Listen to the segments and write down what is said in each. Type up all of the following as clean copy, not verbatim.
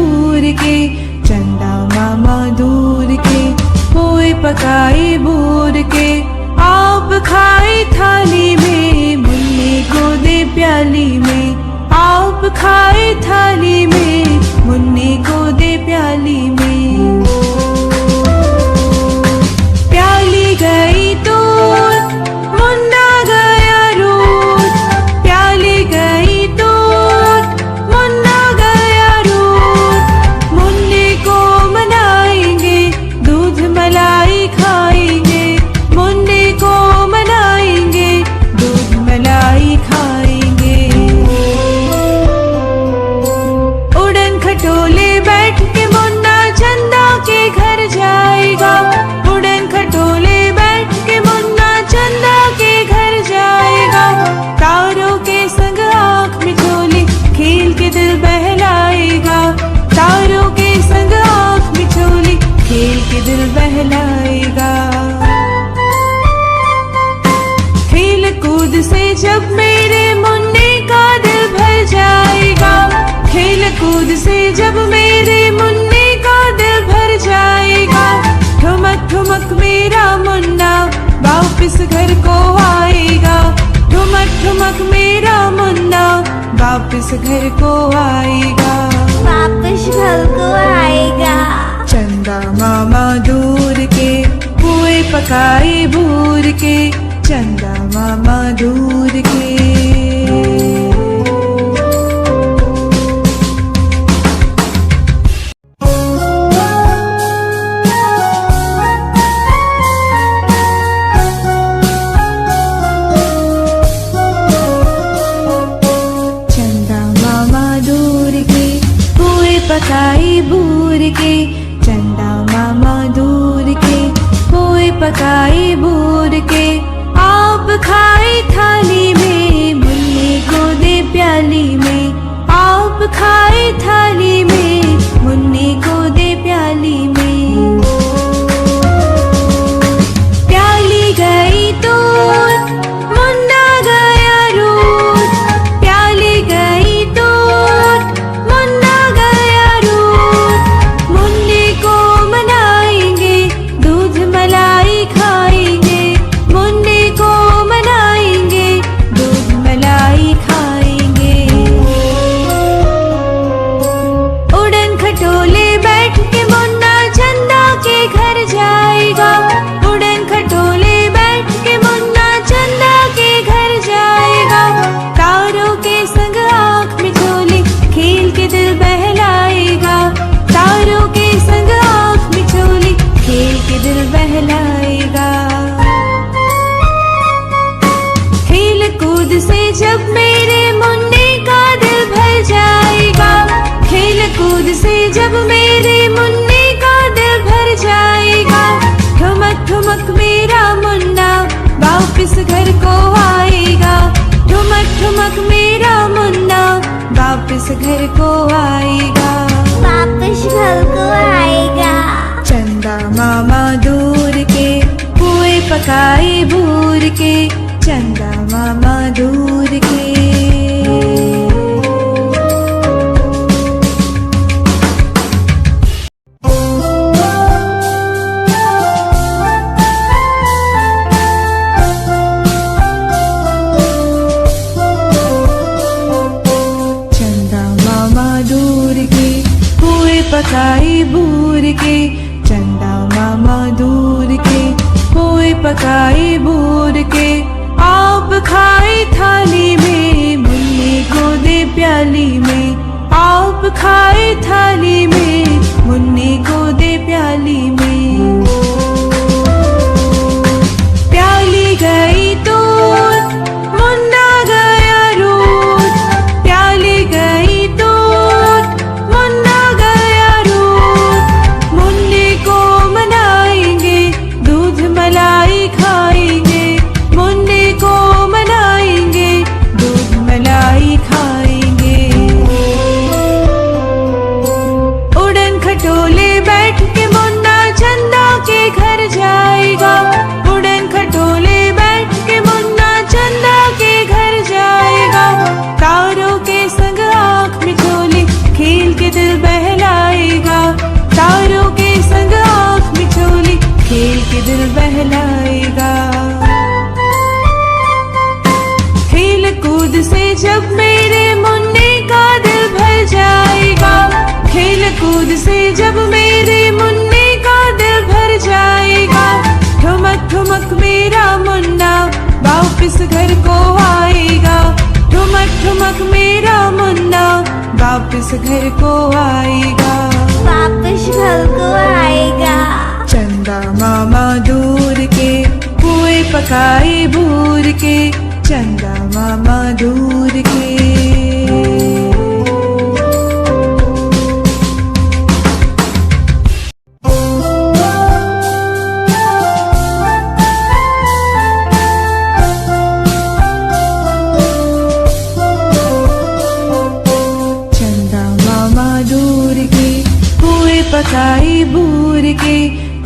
बूर के, चंदा मामा दूर के। पोए पकाए बूर के, आप खाए थाली में, मुन्ने को दे प्याली में। आप खाए थाली में, मुन्ने को दे प्याली में। प्याली गई दूध, मुन्ना गया रूठ। प्याली गई दूध, मुन्ना गया रूठ। मुन्ने को मनाएंगे, दूध मलाई खाएंगे। मुन्ने को मनाएंगे, दूध मलाई खाएंगे। उड़न खटोले बैठ के मुन्ना चंदा के घर जाएगा। उड़न खटोले बैठ के मुन्ना चंदा के घर जाएगा। तारों के संग आँख मिचोली खेल के दिल बहलाएगा। तारों के संग आँख मिचोली खेल के दिल बहलाएगा। खेल कूद से जब मेरे मुन्ने का दिल भर जाएगा। खेल कूद से जब मेरे मुन्ने का दिल भर जाएगा। ठुमक ठुमक मेरा मुन्ना वापस घर को आएगा। ठुमक ठुमक मेरा मुन्ना वापस घर को आएगा। वापस घर को आएगा। चंदा मामा दूर के, पुए पकाए बूर के। चंदा मामा दूर के। पकाए बूर के, चंदा मामा दूर के। पोए पकाए बूर के, आप खाए थाली में, मुन्ने को दे प्याली में। आप खाए थाली में, मुन्ने को दे प्याली में। प्याली गई दूध, मुन्ना गया रूठ। प्याली गई दूध, मुन्ना गया रूठ। मुन्ने को मनाएंगे, दूध मलाई खाएंगे। मुन्ने को मनाएंगे, दूध मलाई खाएंगे। उड़न खटोले बैठ के मुन्ना चंदा के घर जाएगा। उड़न खटोले बैठ के मुन्ना चंदा के घर जाएगा। तारों के संग आँख मिचोली खेल के दिल बहलाएगा। तारों के संग आँख मिचोली खेल के दिल बहलाएगा। खेल कूद से जब मेरे मुन्ने का दिल भर जाएगा। खेल कूद से जब मेरे मुन्ने का दिल भर जाएगा। ठुमक ठुमक मेरा मुन्ना वापस घर को आएगा। ठुमक ठुमक मेरा मुन्ना वापस घर को आएगा। वापस घर को आएगा। चंदा मामा दूर के, पुए पकाए बूर के। चंदा मामा दूर के। चंदा मामा दूर के, पुए पकाए बूर के। चंदा मामा दूर के, पोए पकाए बूर के। आप खाए थाली में, मुन्ने को दे प्याली में। आप खाए थाली में, मुन्ने को दे प्याली में। प्याली गई दूध, मुन्ना गया रूठ। प्याली गई दूध, मुन्ना गया रूठ। मुन्ने को मनाएंगे, दूध मलाई खाएंगे। मुन्ने को मनाएंगे, दूध मलाई खाएंगे। जब मेरे मुन्ने का दिल भर जाएगा, खेल कूद से जब मेरे मुन्ने का दिल भर जाएगा, ठुमक ठुमक मेरा मुन्ना वापस घर को आएगा, ठुमक ठुमक मेरा मुन्ना वापस घर को आएगा, वापस घर को आएगा। चंदा मामा दूर के पुए पकाए भूर के, चंदा मामा दूर के। चंदा मामा दूर के पुए पकाए भूर के,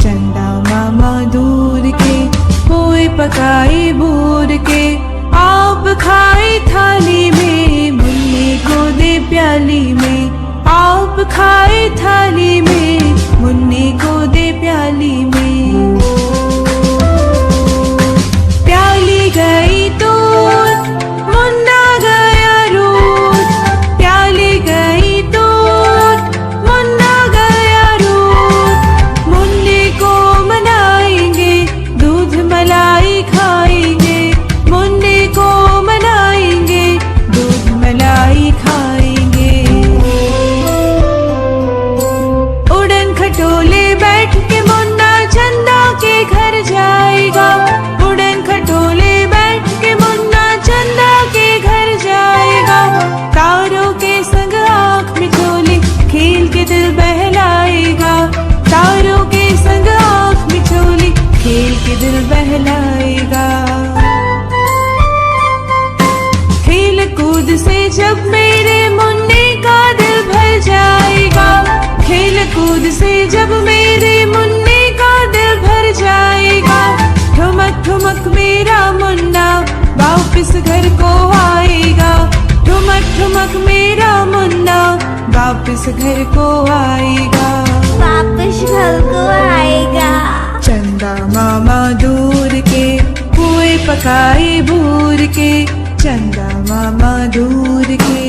चंदा मामा दूर के पुए पकाए भूर के, आप खाए थाली में मुन्ने को दे प्याली में, आप खाए थाली में मुन्ने को दे प्याली में। प्याली गई तो मुन्ना गया रूठ, प्याली गई तो मुन्ना गया रूठ, मुन्ने को मनाएंगे दूध मलाई खाएंगे, मुन्ने को मनाएंगे दूध मलाई खाएंगे। उड़न खटोले बैठ के मुन्ना चंदा के घर जाएगा, उड़न खटोले बैठ के मुन्ना चंदा के घर जाएगा, तारों के संग आँख मिचोली खेल के दिल बहलाएगा, तारों के संग आँख मिचोली खेल के दिल बहलाएगा। खेल कूद से जब मेरे मुन्ने का दिल भर जाएगा, खेल कूद से जब मेरे मुन्ने का दिल भर जाएगा, ठुमक ठुमक मेरा मुन्ना वापस घर को आएगा, ठुमक ठुमक मेरा मुन्ना वापस घर को आएगा, वापस घर को आएगा। चंदा मामा दूर के पुए पकाए भूर के, चंदा मामा दूर के।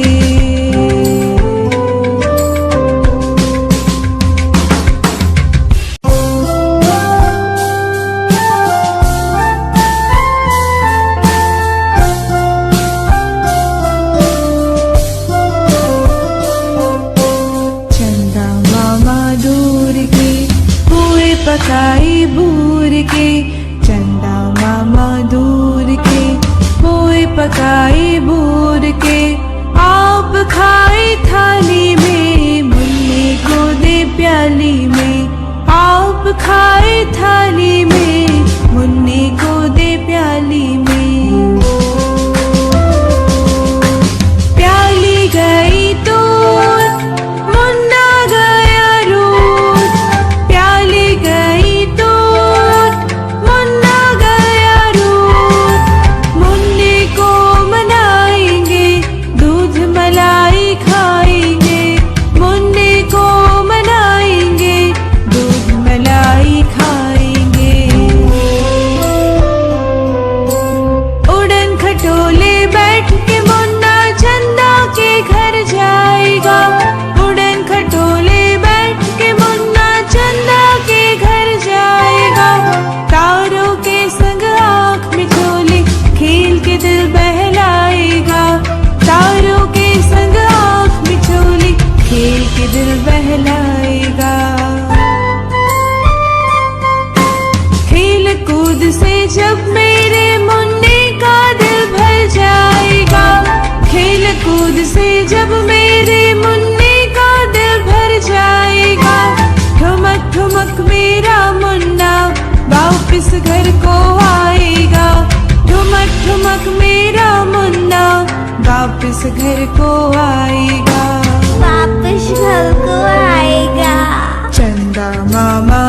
चंदा मामा दूर के पुए पकाए भूर के, चंदा मामा दूर के पुए पकाए भूर के, आप खाए थाली में मुन्ने को दे प्याली में, आप खाए थाली में मुन्ने को दे प्याली में। प्याली गई तो मुन्ना गया रूठ, प्याली गई तो मुन्ना गया रूठ, मुन्ने को मनाएंगे दूध मलाई खाएंगे, मुन्ने को मनाएंगे दूध मलाई खाएंगे। उड़न खटोले बैठ के मुन्ना चंदा के घर जाएगा, उड़न खटोले बैठ के मुन्ना चंदा के घर जाएगा, तारों के संग आँख मिचोली खेल के दिल बहलाएगा, तारों के संग आँख मिचोली खेल के दिल बहलाएगा। खेल कूद से जब मेरे मुन्ने का दिल भर जाएगा, खेल कूद से जब मेरे मुन्ने का दिल भर जाएगा, ठुमक ठुमक मेरा मुन्ना वापस घर को आएगा, ठुमक ठुमक मेरा मुन्ना वापस घर को आएगा, वापस घर को आएगा। चंदा मामा